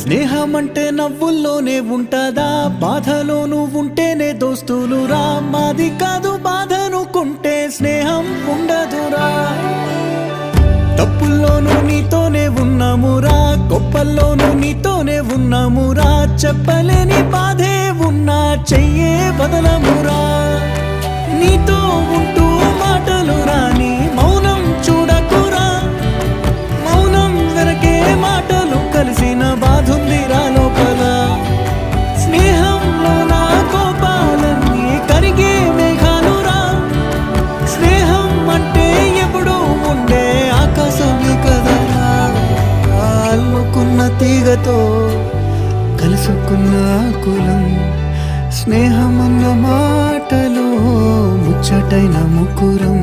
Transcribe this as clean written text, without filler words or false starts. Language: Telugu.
స్నేహమంటే నవ్వుల్లోనే ఉంటదా, బాధలోనూ ఉంటేనే దోస్తులురా. మాది కాదు బాధనుకుంటే స్నేహం ఉండదురా. తప్పుల్లోనూ నీతోనే ఉన్నామురా, గొప్పల్లోనూ నీతోనే ఉన్నామురా. చెప్పలేని బాధే ఉన్నా చెయ్యే బదలమురా. నీతో ఉంటూ మాటలు రాని మౌనం చూడకురా. మౌనం వెనకే మాటలు కలిసిన బాధుందిరా లోపల. స్నేహంలో నా కోపాలన్నీ కరిగే మేఘాలురా. స్నేహం అంటే ఎప్పుడూ ఉండే ఆకాశమే కదరా. అల్లుకున్న తీగతో కలుసుకున్న కులం, స్నేహమన్న మాటలో ముచ్చటైన ముకురం.